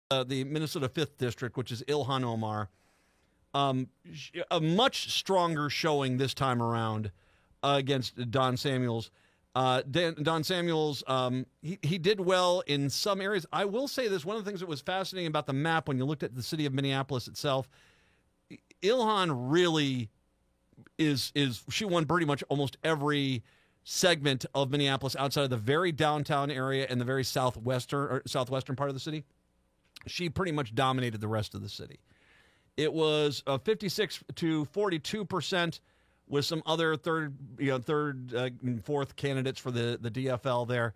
the Minnesota 5th District, which is Ilhan Omar. A much stronger showing this time around against Don Samuels. Don Samuels, he did well in some areas. I will say this, one of the things that was fascinating about the map when you looked at the city of Minneapolis itself, Ilhan really is she won pretty much almost every segment of Minneapolis outside of the very downtown area and the very southwestern part of the city. She pretty much dominated the rest of the city. It was 56 to 42% with some other third and fourth candidates for the DFL there.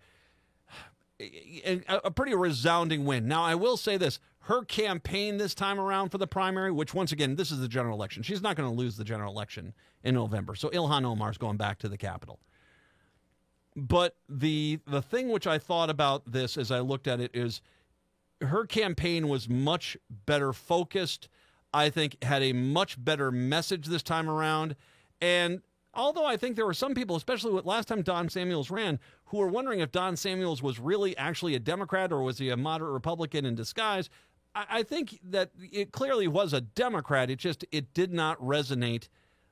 A pretty resounding win. Now, I will say this. Her campaign this time around for the primary, which once again, this is the general election. She's not going to lose the general election in November. So Ilhan Omar is going back to the Capitol. But the thing which I thought about this as I looked at it is her campaign was much better focused. I think had a much better message this time around. And although I think there were some people, especially with last time Don Samuels ran, who were wondering if Don Samuels was really actually a Democrat or was he a moderate Republican in disguise, I think that it clearly was a Democrat. It did not resonate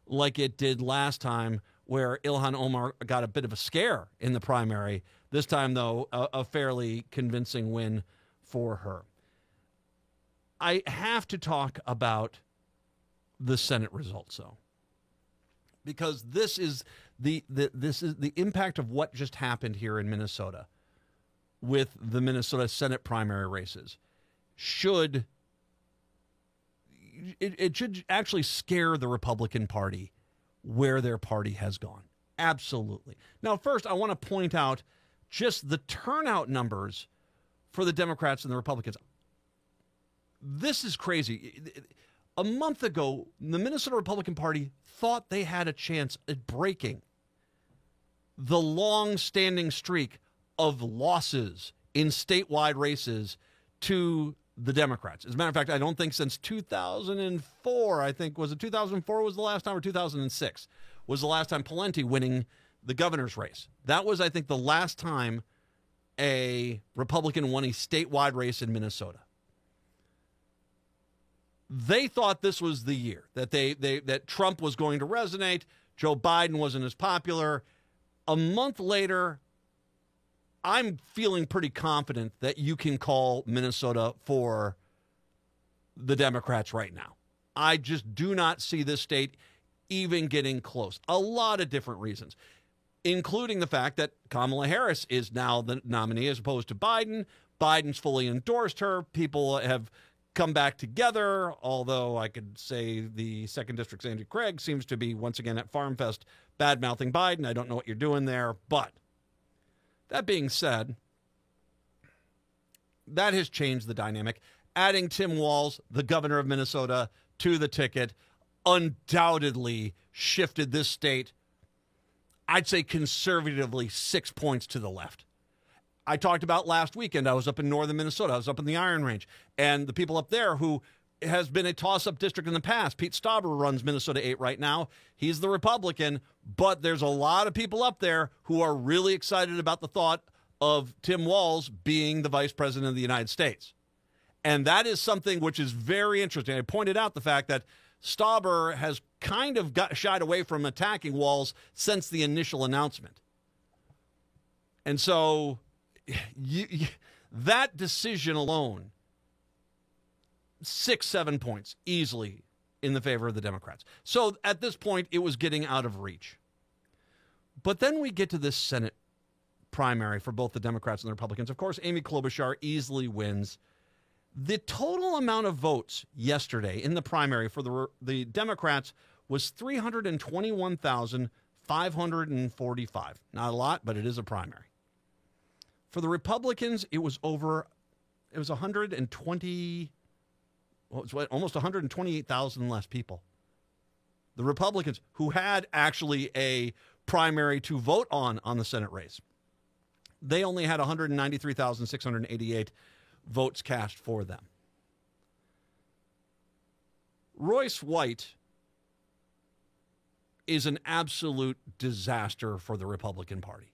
like it did last time, where Ilhan Omar got a bit of a scare in the primary. This time, though, a fairly convincing win for her. I have to talk about the Senate results, though, because this is the impact of what just happened here in Minnesota with the Minnesota Senate primary races. It should actually scare the Republican Party where their party has gone. Absolutely. Now, first, I want to point out just the turnout numbers for the Democrats and the Republicans. This is crazy. A month ago, the Minnesota Republican Party thought they had a chance at breaking the long-standing streak of losses in statewide races to the Democrats. As a matter of fact, I don't think since 2004, was it 2004 was the last time, or 2006 was the last time Pawlenty winning the governor's race. That was, I think, the last time a Republican won a statewide race in Minnesota. They thought this was the year that that Trump was going to resonate. Joe Biden wasn't as popular. A month later, I'm feeling pretty confident that you can call Minnesota for the Democrats right now. I just do not see this state even getting close. A lot of different reasons, including the fact that Kamala Harris is now the nominee as opposed to Biden. Biden's fully endorsed her. People have come back together, although I could say the 2nd District's Andy Craig seems to be once again at Farm Fest bad-mouthing Biden. I don't know what you're doing there, but that being said, that has changed the dynamic. Adding Tim Walz, the governor of Minnesota, to the ticket undoubtedly shifted this state, I'd say conservatively, 6 points to the left. I talked about last weekend, I was up in northern Minnesota. I was up in the Iron Range. And the people up there who has been a toss-up district in the past, Pete Stauber runs Minnesota 8 right now. He's the Republican, but there's a lot of people up there who are really excited about the thought of Tim Walz being the vice president of the United States. And that is something which is very interesting. I pointed out the fact that Stauber has kind of shied away from attacking Walz since the initial announcement. And so that decision alone, 6-7 points easily in the favor of the Democrats. So at this point, it was getting out of reach. But then we get to this Senate primary for both the Democrats and the Republicans. Of course, Amy Klobuchar easily wins. The total amount of votes yesterday in the primary for the Democrats was 321,545. Not a lot, but it is a primary. For the Republicans, it was 120, almost 128,000 less people. The Republicans, who had actually a primary to vote on the Senate race, they only had 193,688 votes cast for them. Royce White is an absolute disaster for the Republican Party.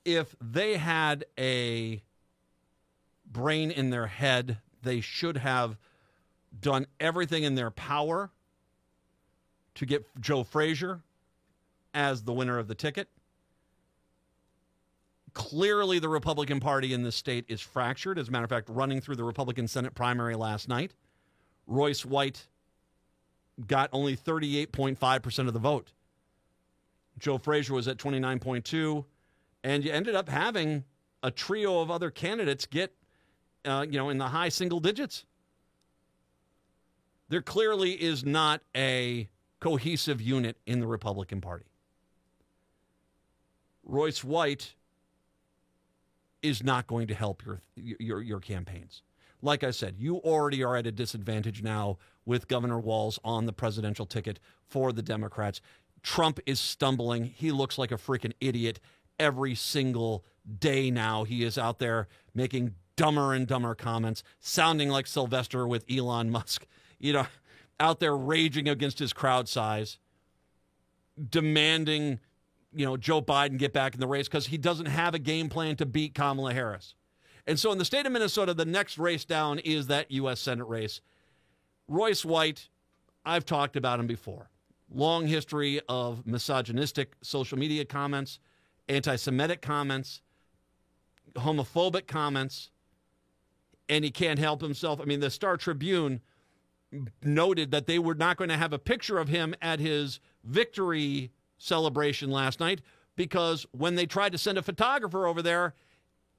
If they had a brain in their head. They should have done everything in their power to get Joe Frazier as the winner of the ticket. Clearly, the Republican Party in this state is fractured. As a matter of fact, running through the Republican Senate primary last night, Royce White got only 38.5% of the vote. Joe Frazier was at 29.2%, and you ended up having a trio of other candidates get, in the high single digits. There clearly is not a cohesive unit in the Republican Party. Royce White is not going to help your campaigns. Like I said, you already are at a disadvantage now with Governor Walz on the presidential ticket for the Democrats. Trump is stumbling. He looks like a freaking idiot every single day now. He is out there making dumber and dumber comments, sounding like Sylvester with Elon Musk, out there raging against his crowd size, demanding Joe Biden get back in the race because he doesn't have a game plan to beat Kamala Harris. And so in the state of Minnesota, the next race down is that U.S. Senate race. Royce White, I've talked about him before. Long history of misogynistic social media comments, anti-Semitic comments, homophobic comments, and he can't help himself. I mean, the Star Tribune noted that they were not going to have a picture of him at his victory celebration last night because when they tried to send a photographer over there,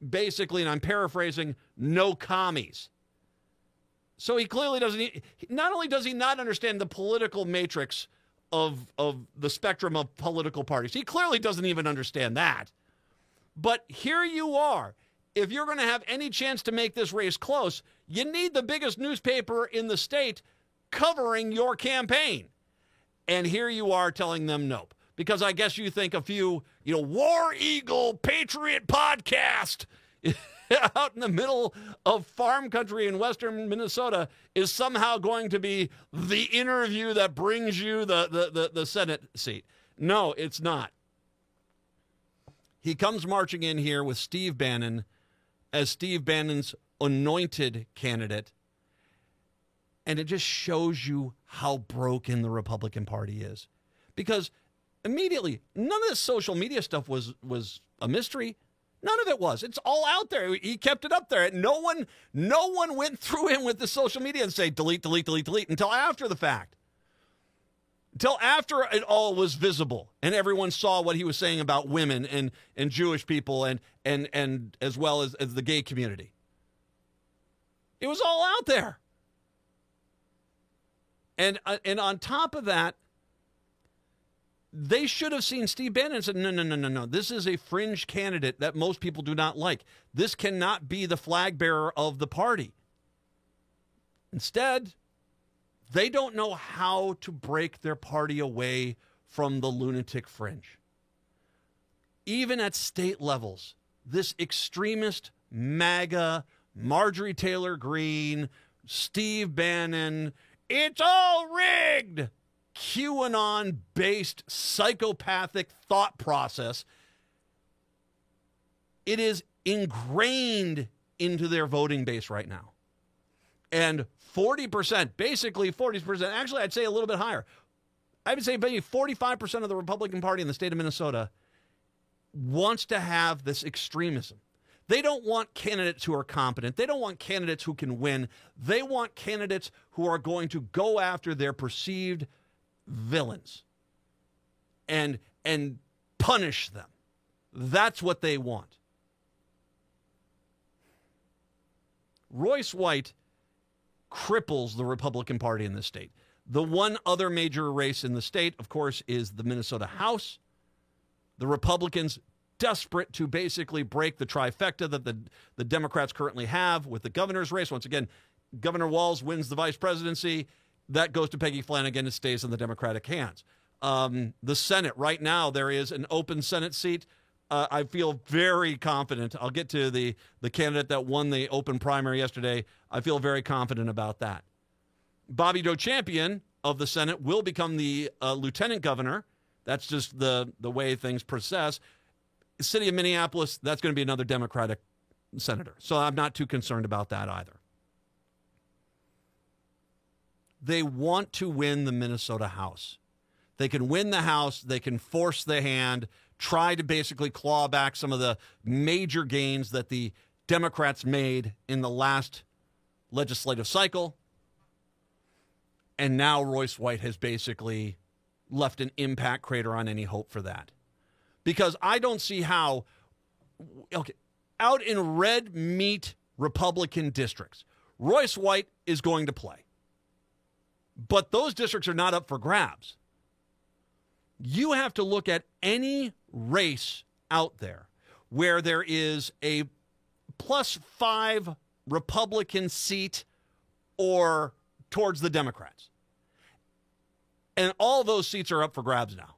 basically, and I'm paraphrasing, no commies. So he clearly doesn't, not only does he not understand the political matrix of the spectrum of political parties, he clearly doesn't even understand that. But here you are. If you're going to have any chance to make this race close, you need the biggest newspaper in the state covering your campaign. And here you are telling them nope. Because I guess you think a few, War Eagle Patriot podcast out in the middle of farm country in western Minnesota is somehow going to be the interview that brings you the Senate seat. No, it's not. He comes marching in here with Steve Bannon as Steve Bannon's anointed candidate. And it just shows you how broken the Republican Party is. Because immediately, none of this social media stuff was a mystery. None of it was. It's all out there. He kept it up there. No one went through him with the social media and say, delete, delete, delete, delete, until after the fact. Until after it all was visible and everyone saw what he was saying about women and Jewish people and as well as the gay community. It was all out there. And on top of that, they should have seen Steve Bannon and said, no. This is a fringe candidate that most people do not like. This cannot be the flag bearer of the party. Instead, they don't know how to break their party away from the lunatic fringe. Even at state levels, this extremist MAGA, Marjorie Taylor Greene, Steve Bannon, it's all rigged, QAnon-based psychopathic thought process, it is ingrained into their voting base right now. And 40%, basically 40%, actually I'd say a little bit higher. I would say maybe 45% of the Republican Party in the state of Minnesota wants to have this extremism. They don't want candidates who are competent. They don't want candidates who can win. They want candidates who are going to go after their perceived villains and punish them. That's what they want. Royce White cripples the Republican Party in this state. The one other major race in the state, of course, is the Minnesota House. The Republicans desperate to basically break the trifecta that the Democrats currently have with the governor's race. Once again, Governor Walz wins the vice presidency. That goes to Peggy Flanagan. It stays in the Democratic hands. The Senate, right now, there is an open Senate seat. I feel very confident. I'll get to the candidate that won the open primary yesterday. I feel very confident about that. Bobby Joe Champion of the Senate will become the lieutenant governor. That's just the way things process. City of Minneapolis, that's going to be another Democratic senator. So I'm not too concerned about that either. They want to win the Minnesota House. They can win the House. They can force the hand, try to basically claw back some of the major gains that the Democrats made in the last legislative cycle. And now Royce White has basically left an impact crater on any hope for that. Because I don't see how, okay, out in red meat Republican districts, Royce White is going to play. But those districts are not up for grabs. You have to look at any race out there where there is a +5 Republican seat or towards the Democrats. And all those seats are up for grabs now.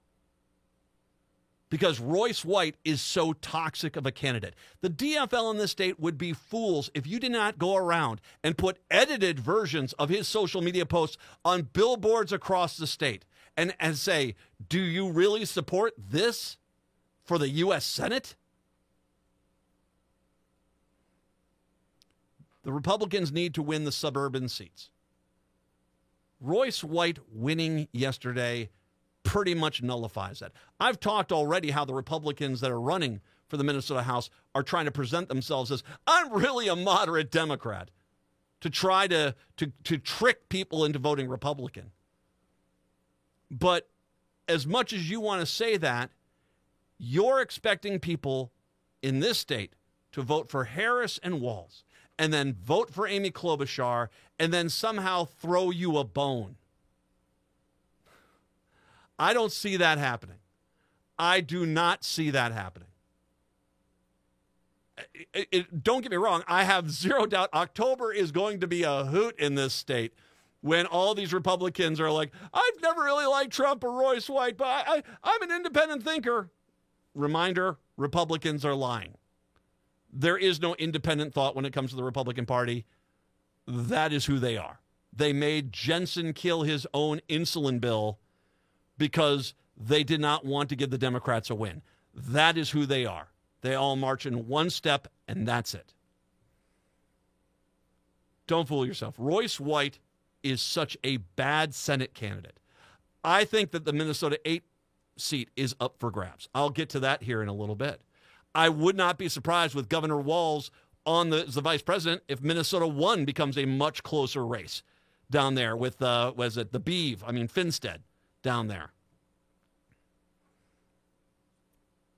Because Royce White is so toxic of a candidate. The DFL in this state would be fools if you did not go around and put edited versions of his social media posts on billboards across the state and say, do you really support this for the U.S. Senate? The Republicans need to win the suburban seats. Royce White winning yesterday pretty much nullifies that. I've talked already how the Republicans that are running for the Minnesota House are trying to present themselves as, I'm really a moderate Democrat, to try to trick people into voting Republican. But as much as you want to say that, you're expecting people in this state to vote for Harris and Walz, and then vote for Amy Klobuchar, and then somehow throw you a bone. I don't see that happening. I do not see that happening. Don't get me wrong. I have zero doubt October is going to be a hoot in this state when all these Republicans are like, I've never really liked Trump or Royce White, but I'm an independent thinker. Reminder, Republicans are lying. There is no independent thought when it comes to the Republican Party. That is who they are. They made Jensen kill his own insulin bill because they did not want to give the Democrats a win. That is who they are. They all march in one step, and that's it. Don't fool yourself. Royce White is such a bad Senate candidate. I think that the Minnesota 8 seat is up for grabs. I'll get to that here in a little bit. I would not be surprised with Governor Walz on the vice president if Minnesota 1 becomes a much closer race down there with, Finstead down there.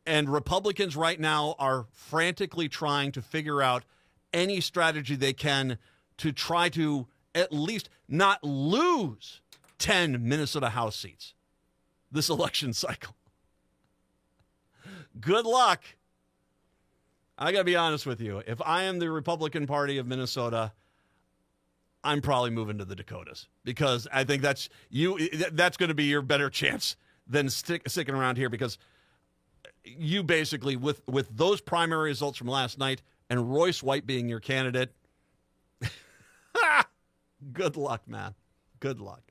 And Republicans right now are frantically trying to figure out any strategy they can to try to at least not lose 10 Minnesota House seats this election cycle. Good luck. I got to be honest with you. If I am the Republican Party of Minnesota, I'm probably moving to the Dakotas because I think that's going to be your better chance than sticking around here, because you basically, with those primary results from last night and Royce White being your candidate, good luck, man. Good luck.